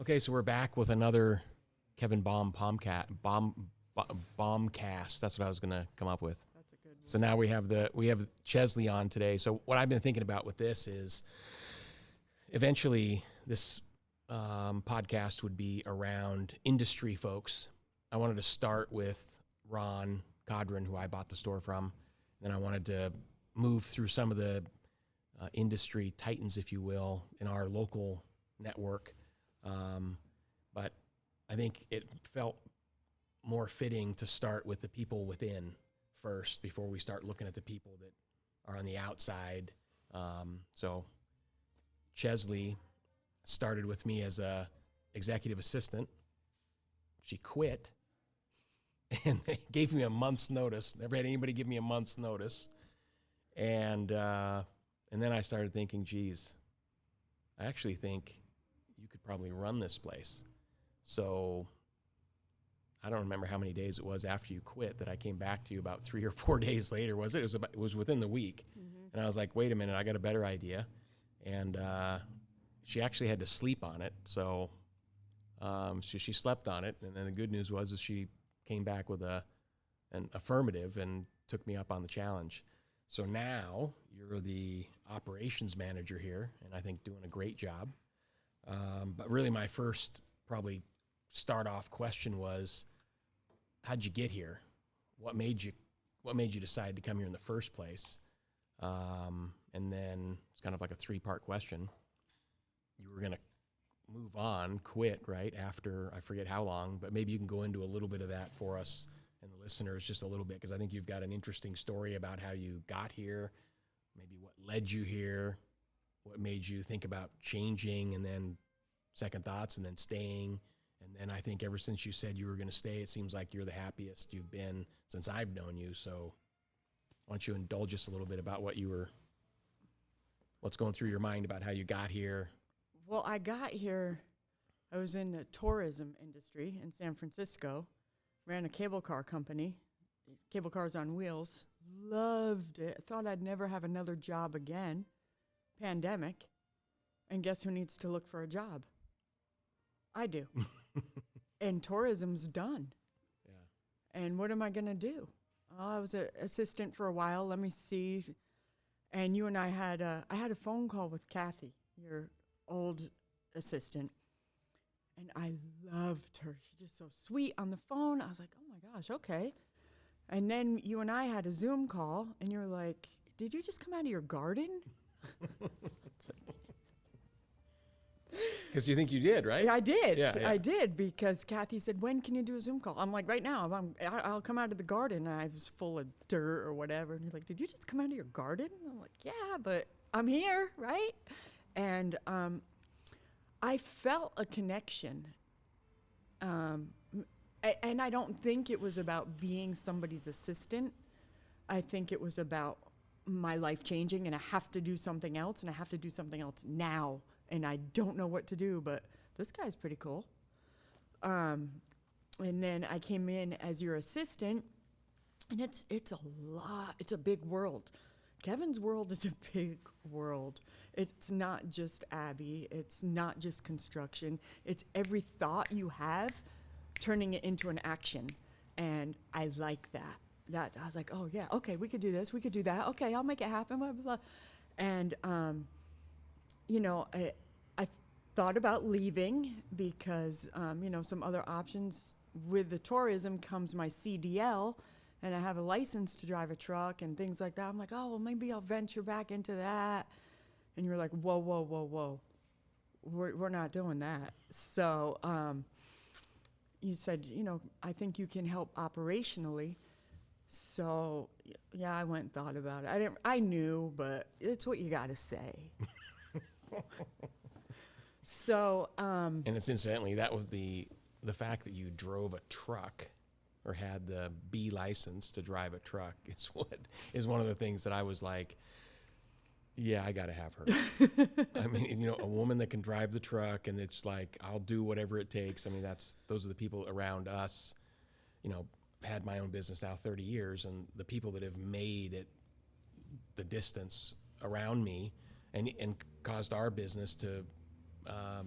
Okay, so we're back with another Kevin bohmcast. That's what I was going to come up with. That's a good one. So now we have Chesley on today. So what I've been thinking about with this is eventually this podcast would be around industry folks. I wanted to start with Ron Codron, who I bought the store from. Then I wanted to move through some of the industry titans, if you will, in our local network. But I think it felt more fitting to start with the people within first before we start looking at the people that are on the outside. So Chesley started with me as a executive assistant. She quit and they gave me a month's notice. Never had anybody give me a month's notice. And then I started thinking, geez, I actually think you could probably run this place. So I don't remember how many days it was after you quit that I came back to you about 3 or 4 days later. It was within the week. Mm-hmm. And I was like, wait a minute, I got a better idea. And she actually had to sleep on it. So she slept on it. And then the good news was she came back with an affirmative and took me up on the challenge. So now you're the operations manager here, and I think doing a great job. But really my first probably start off question was, how'd you get here? What made you decide to come here in the first place? And then it's kind of like a 3-part question. You were going to move on, quit right after, I forget how long, but maybe you can go into a little bit of that for us and the listeners just a little bit, because I think you've got an interesting story about how you got here, maybe what led you here, what made you think about changing, and then second thoughts, and then staying. And then I think ever since you said you were going to stay, it seems like you're the happiest you've been since I've known you. So why don't you indulge us a little bit about what's going through your mind about how you got here? Well, I got here, I was in the tourism industry in San Francisco, ran a cable car company, cable cars on wheels, loved it, thought I'd never have another job again, pandemic, and guess who needs to look for a job? I do. And tourism's done. Yeah. And what am I going to do? I was an assistant for a while. Let me see. And you and I had a phone call with Kathy, your old assistant. And I loved her. She's just so sweet on the phone. I was like, oh my gosh, okay. And then you and I had a Zoom call, and you're like, did you just come out of your garden? Because you think you did, right? I did. Yeah. I did, because Kathy said, when can you do a Zoom call? I'm like, right now. I'll come out of the garden. I was full of dirt or whatever. And he's like, did you just come out of your garden? I'm like, yeah, but I'm here, right? And I felt a connection. And I don't think it was about being somebody's assistant. I think it was about my life changing, and I have to do something else, and I have to do something else now. And I don't know what to do, but this guy's pretty cool. And then I came in as your assistant, and it's a lot. It's a big world. Kevin's world is a big world. It's not just Abby. It's not just construction. It's every thought you have, turning it into an action. And I like that. I was like, oh yeah, okay, we could do this, we could do that. Okay, I'll make it happen, blah, blah, blah. And, I thought about leaving because, some other options. With the tourism comes my CDL, and I have a license to drive a truck and things like that. I'm like, oh, well, maybe I'll venture back into that. And you're like, whoa. We're not doing that. So you said, I think you can help operationally. So, yeah, I went and thought about it. I knew, but it's what you got to say. So, and it's incidentally, that was the fact that you drove a truck or had the B license to drive a truck is one of the things that I was like, yeah, I got to have her. I mean, a woman that can drive the truck, and it's like, I'll do whatever it takes. I mean, those are the people around us. Had my own business now 30 years, and the people that have made it the distance around me and caused our business to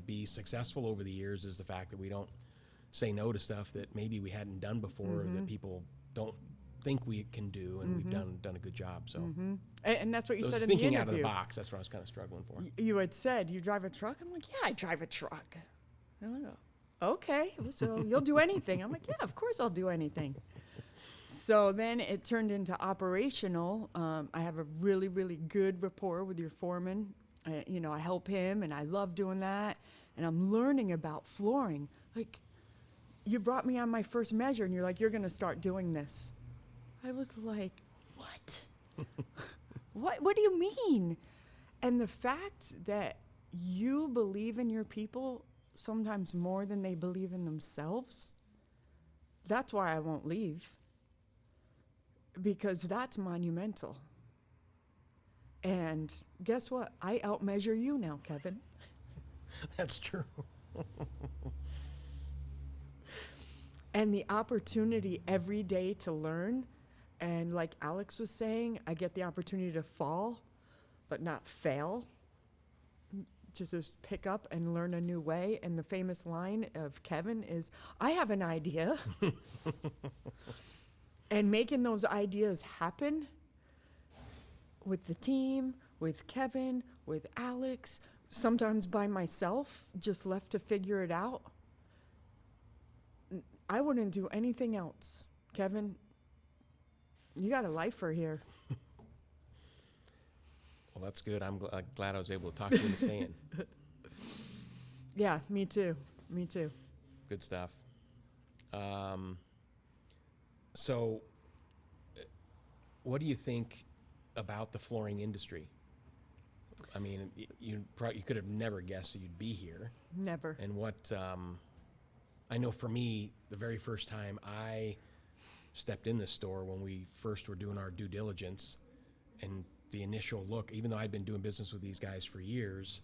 be successful over the years is the fact that we don't say no to stuff that maybe we hadn't done before, or that people don't think we can do, and we've done a good job. So, And that's what you so said in the interview. thinking out of the box, that's what I was kind of struggling for. You had said, you drive a truck? I'm like, yeah, I drive a truck. And I go, okay, so you'll do anything. I'm like, yeah, of course I'll do anything. So then it turned into operational. I have a really, really good rapport with your foreman. I help him, and I love doing that. And I'm learning about flooring. Like, you brought me on my first measure, and you're like, you're going to start doing this. I was like, what? What do you mean? And the fact that you believe in your people sometimes more than they believe in themselves, that's why I won't leave. Because that's monumental. And guess what? I outmeasure you now, Kevin. That's true. And the opportunity every day to learn. And like Alex was saying, I get the opportunity to fall, but not fail. Just pick up and learn a new way. And the famous line of Kevin is, I have an idea. And making those ideas happen with the team, with Kevin, with Alex, sometimes by myself, just left to figure it out. I wouldn't do anything else. Kevin, you got a lifer here. Well, that's good. I'm glad I was able to talk you into staying. Yeah, me too. Me too. Good stuff. So, what do you think about the flooring industry? I mean, you could have never guessed that you'd be here. Never. And what I know for me, the very first time I stepped in this store when we first were doing our due diligence, and the initial look, even though I'd been doing business with these guys for years,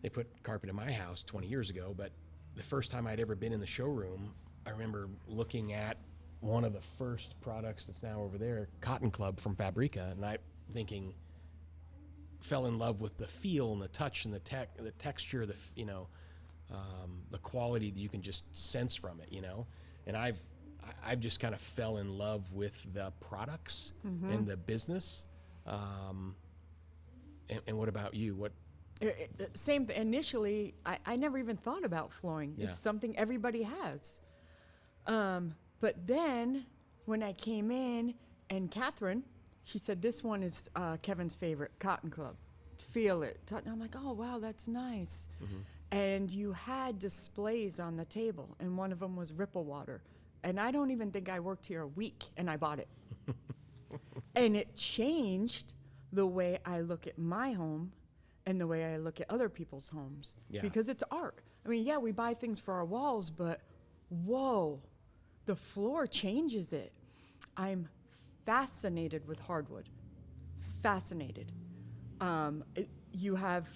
they put carpet in my house 20 years ago, but the first time I'd ever been in the showroom, I remember looking at one of the first products that's now over there, Cotton Club from Fabrica, and I fell in love with the feel and the touch and the texture, the quality that you can just sense from it, and I've just kind of fell in love with the products and the business. And what about you? What? Same. Initially, I never even thought about flooring. Yeah. It's something everybody has. But then when I came in, and Catherine, she said, this one is Kevin's favorite, Cotton Club. Feel it. And I'm like, oh, wow, that's nice. And you had displays on the table, and one of them was Ripple Water. And I don't even think I worked here a week, and I bought it. And it changed the way I look at my home and the way I look at other people's homes. Yeah. Because it's art. I mean, yeah, we buy things for our walls, but whoa, the floor changes it. I'm fascinated with hardwood. Fascinated. You have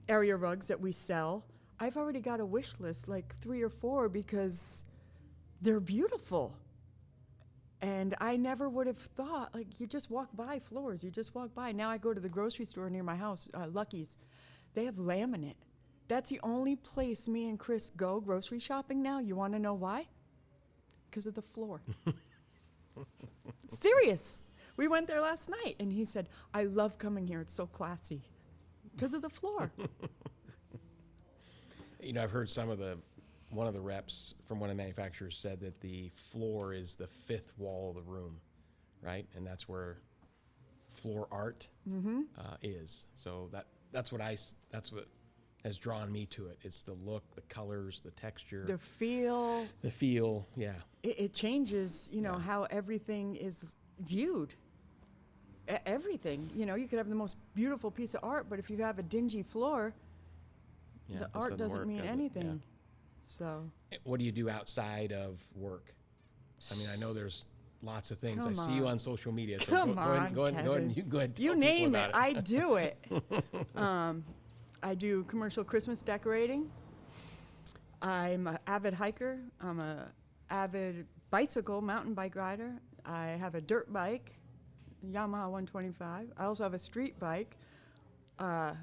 area rugs that we sell. I've already got a wish list, like 3 or 4, because they're beautiful. And I never would have thought, like, you just walk by floors, you just walk by. Now I go to the grocery store near my house, Lucky's. They have laminate. That's the only place me and Chris go grocery shopping now. You want to know why? Because of the floor. Serious. We went there last night, and he said, I love coming here. It's so classy. Because of the floor. I've heard one of the reps from one of the manufacturers said that the floor is the 5th wall of the room, right? And that's where floor art is. So that's what has drawn me to it. It's the look, the colors, the texture, The feel. the feel. Yeah, It changes, how everything is viewed. Everything. You could have the most beautiful piece of art, but if you have a dingy floor, yeah. the this art doesn't work, mean does it? anything. Yeah. So. What do you do outside of work? I mean, I know there's lots of things. Come I see you on. on social media. So Come go on, ahead, go ahead, Kevin. you go ahead. You tell people name it, about I do it. I do commercial Christmas decorating. I'm an avid hiker. I'm an avid mountain bike rider. I have a dirt bike, Yamaha 125. I also have a street bike, a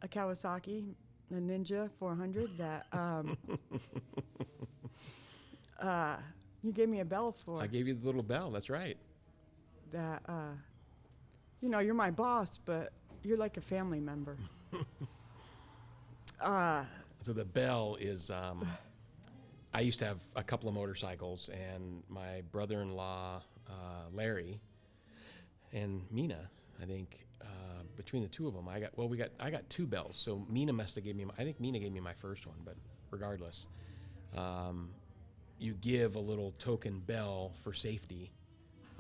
Kawasaki the Ninja 400 that you gave me a bell for. I gave you the little bell. That's right. That, you're my boss, but you're like a family member. So the bell is, I used to have a couple of motorcycles, and my brother-in-law, Larry, and Mina, I think, between the two of them, I got two bells. So Mina must have gave me, I think Mina gave me my first one, but regardless, you give a little token bell for safety,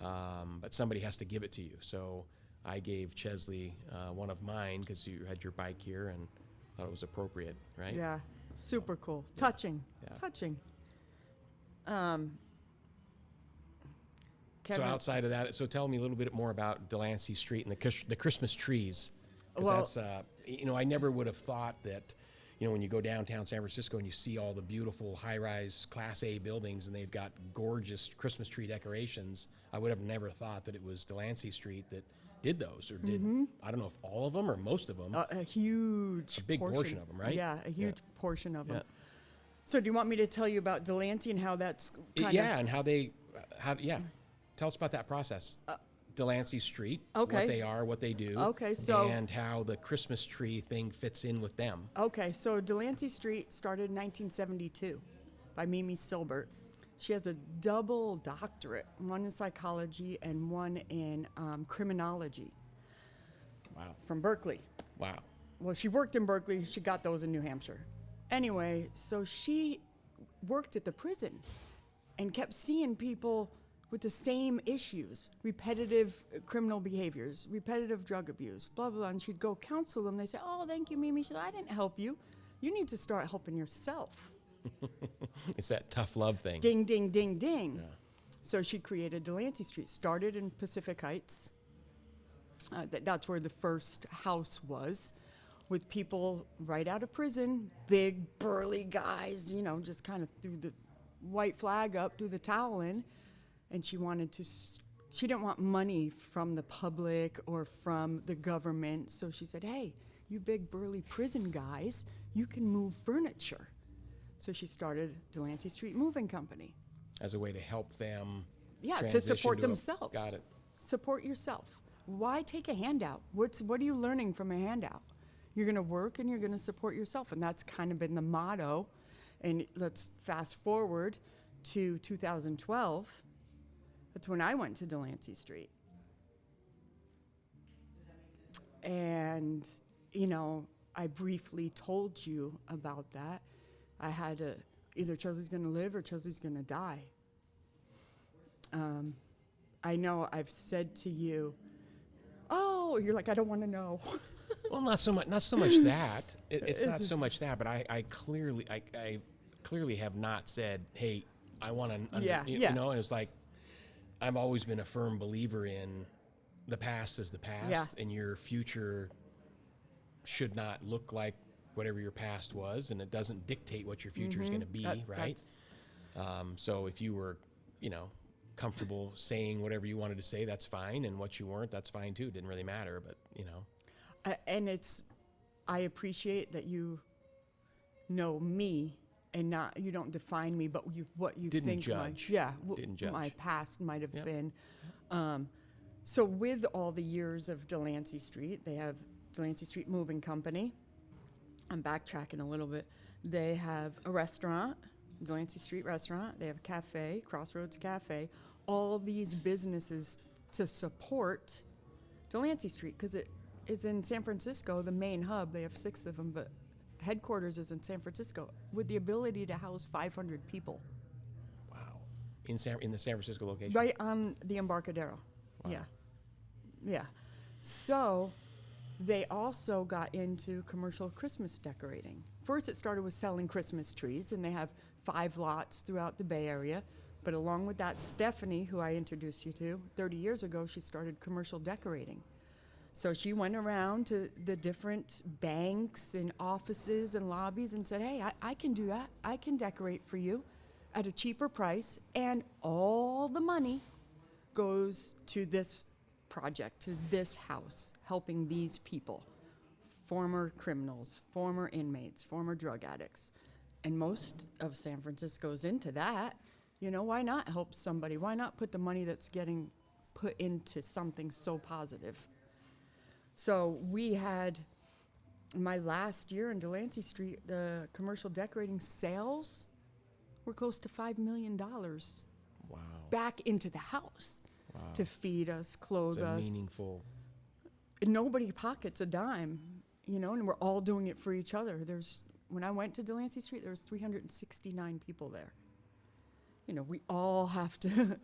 but somebody has to give it to you. So I gave Chesley one of mine because you had your bike here and thought it was appropriate, right? Yeah, super cool. Yeah. Touching. Yeah. Touching. So outside of that, so tell me a little bit more about Delancey Street and the Christmas trees. Because that's, I never would have thought that, when you go downtown San Francisco and you see all the beautiful high-rise Class A buildings and they've got gorgeous Christmas tree decorations, I would have never thought that it was Delancey Street that did those, or did, I don't know if all of them or most of them. A big portion of them, right? Yeah, a huge portion of them. So do you want me to tell you about Delancey and how that's and how they, tell us about that process. Delancey Street, what they are, what they do, and how the Christmas tree thing fits in with them. Okay, so Delancey Street started in 1972 by Mimi Silbert. She has a double doctorate, one in psychology and one in criminology. Wow. From Berkeley. Wow. Well, she worked in Berkeley. She got those in New Hampshire. Anyway, so she worked at the prison and kept seeing people with the same issues, repetitive criminal behaviors, repetitive drug abuse, blah, blah, blah. And she'd go counsel them. They say, oh, thank you, Mimi. She said, I didn't help you. You need to start helping yourself. It's that tough love thing. Ding, ding, ding, ding. Yeah. So she created Delancey Street, started in Pacific Heights. That's where the first house was, with people right out of prison, big, burly guys, just kind of threw the white flag up, threw the towel in. And she didn't want money from the public or from the government. So she said, hey, you big burly prison guys, you can move furniture. So she started Delancey Street Moving Company. As a way to help them to support themselves. Got it. Support yourself. Why take a handout? What are you learning from a handout? You're going to work and you're going to support yourself. And that's kind of been the motto. And let's fast forward to 2012. That's when I went to Delancey Street. And, I briefly told you about that. I had either Chesley's going to live or Chesley's going to die. I know I've said to you, oh, you're like, I don't want to know. Well, not so much that. It's not so much that, but I clearly have not said, hey, I want to, and it's like, I've always been a firm believer in the past is the past, and your future should not look like whatever your past was, and it doesn't dictate what your future is going to be, right? So if you were, comfortable saying whatever you wanted to say, that's fine, and what you weren't, that's fine too. It didn't really matter, but and I appreciate that you know me. And you don't define me, but what you didn't think judge. Didn't judge. My past might have been. So with all the years of Delancey Street, they have Delancey Street Moving Company. I'm backtracking a little bit. They have a restaurant, Delancey Street Restaurant. They have a cafe, Crossroads Cafe. All these businesses to support Delancey Street because it is in San Francisco, the main hub. They have 6 of them, but headquarters is in San Francisco with the ability to house 500 people. Wow. In the San Francisco location? Right on the Embarcadero. Wow. Yeah. So they also got into commercial Christmas decorating. First, it started with selling Christmas trees, and they have 5 lots throughout the Bay Area. But along with that, Stephanie, who I introduced you to 30 years ago, she started commercial decorating. So she went around to the different banks and offices and lobbies and said, hey, I can do that. I can decorate for you at a cheaper price. And all the money goes to this project, to this house, helping these people former criminals, former inmates, former drug addicts. And most of San Francisco's into that. You know, why not help somebody? Why not put the money that's getting put into something so positive? So we had, my last year in Delancey Street, the commercial decorating sales were close to $5 million Wow. back into the house Wow. to feed us, clothe It's a us. meaningful. Nobody pockets a dime, you know, and we're all doing it for each other. When I went to Delancey Street, there was 369 people there. You know, we all have to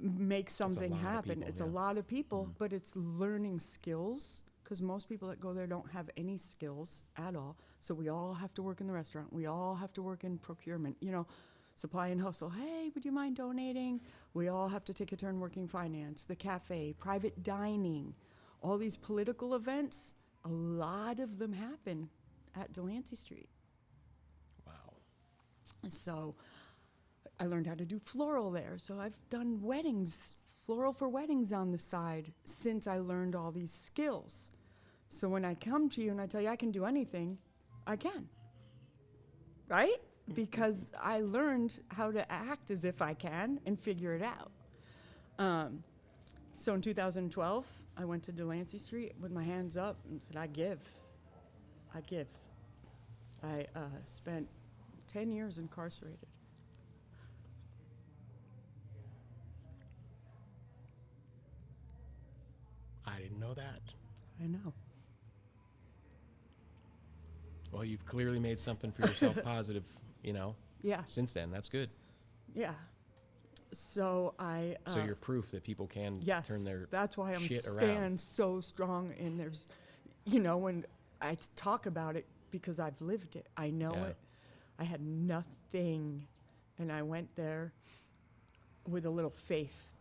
make something lot of happen. people, It's yeah. a lot of people, but it's learning skills, because most people that go there don't have any skills at all. So we all have to work in the restaurant. We all have to work in procurement, you know, supply and hustle. Hey, would you mind donating? We all have to take a turn working finance, the cafe, private dining, all these political events. A lot of them happen at Delancey Street. Wow. So I learned how to do floral there. So I've done weddings, floral for weddings on the side since I learned all these skills. So when I come to you and I tell you I can do anything, I can. Right? Because I learned how to act as if I can and figure it out. So in 2012, I went to Delancey Street with my hands up and said, I give. I give. I spent 10 years incarcerated. I didn't know that. I know. Well, you've clearly made something for yourself positive, you know, Yeah, since then. That's good. yeah. So So you're proof that people can yes, turn their that's why I'm shit around. stand so strong. And there's, you know, when I talk about it, because I've lived it, I know Yeah. it. I had nothing, and I went there with a little faith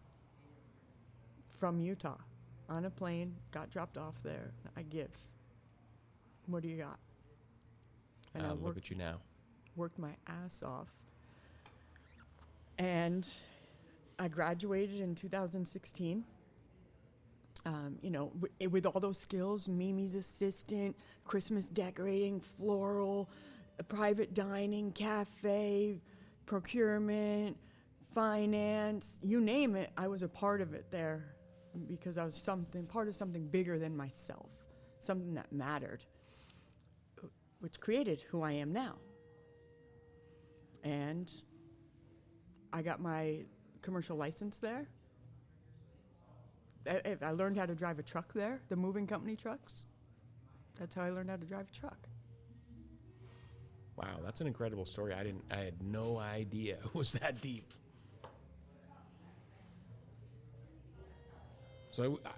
from Utah on a plane, got dropped off there. I give. What do you got? And I Look at you now. worked my ass off. And I graduated in 2016. You know, with all those skills, Mimi's assistant, Christmas decorating, floral, private dining, cafe, procurement, finance, you name it, I was a part of it there because I was part of something bigger than myself, something that mattered, which created who I am now. And I got my commercial license there. I learned how to drive a truck there, the moving company trucks. That's how I learned how to drive a truck. Wow, that's an incredible story. I had no idea it was that deep. So I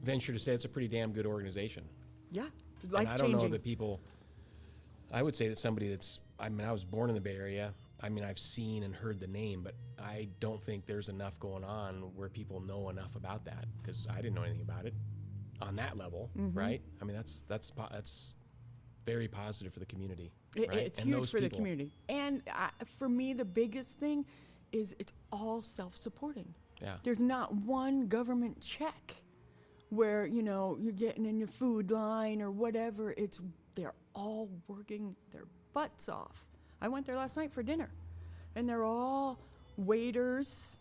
venture to say it's a pretty damn good organization. Yeah, And life I don't know changing. that people, I would say that somebody that's, I mean, I was born in the Bay Area. I mean, I've seen and heard the name, but I don't think there's enough going on where people know enough about that, because I didn't know anything about it on that level, right? I mean, that's very positive for the community. Right? It's And huge those for the people. community. And for me, the biggest thing is it's all self-supporting. Yeah. There's not one government check where, you know, you're getting in your food line or whatever. They're all working their butts off. I went there last night for dinner, and they're all waiters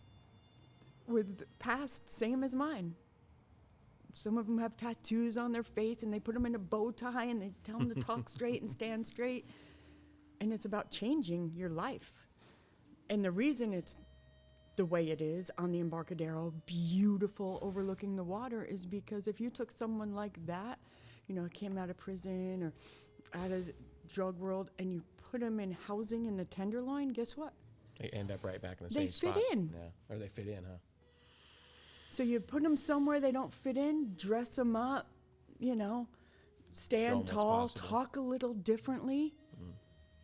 with past same as mine. Some of them have tattoos on their face, and they put them in a bow tie, and they tell them to talk straight and stand straight. And it's about changing your life. And the reason it's the way it is on the Embarcadero, beautiful, overlooking the water, is because if you took someone like that, you know, came out of prison or out of the drug world, and you put them in housing in the Tenderloin, guess what? They end up right back in the They same spot. fit in. Yeah. Or they fit in, huh? So you put them somewhere they don't fit in, dress them up, you know, Show 'em stand what's tall, possible. talk a little differently.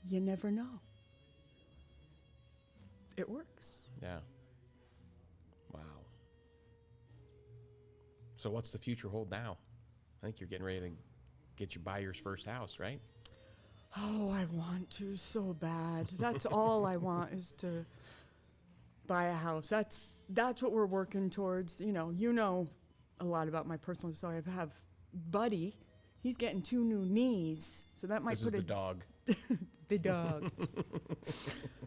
You never know. It works. Yeah. Wow. So what's the future hold now? I think you're getting ready to get your buyer's first house, right? Oh, I want to so bad. That's all I want is to buy a house. That's what we're working towards. You know a lot about my personal story. I have Buddy He's getting 2 new knees, so that might This is put the dog. the dog.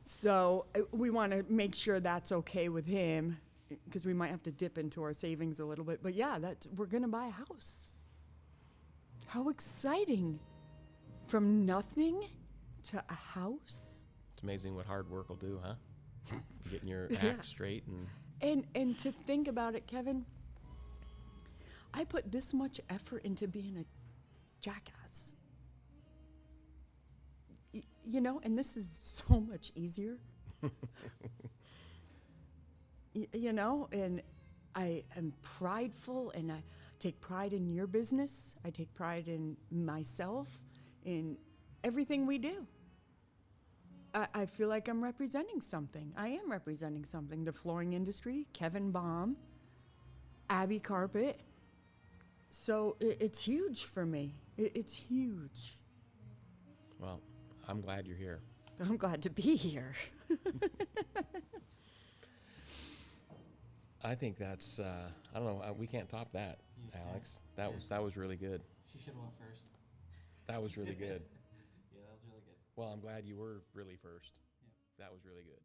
So we want to make sure that's okay with him, because we might have to dip into our savings a little bit. But yeah, we're going to buy a house. How exciting. From nothing to a house. It's amazing what hard work will do, huh? Getting your Yeah. act straight and And to think about it, Kevin, I put this much effort into being a jackass. You know, and this is so much easier. You know, and I am prideful, and I take pride in your business. I take pride in myself, in everything we do. I feel like I'm representing something. I am representing something. The flooring industry, Kevin Baum, Abby Carpet. So it's huge for me. It's huge. well, I'm glad you're here. I'm glad to be here. I think that's I don't know. We can't top that, Alex. That was really good. She should have went first. That was really good. Yeah, that was really good. Well, I'm glad you were really first. Yep. That was really good.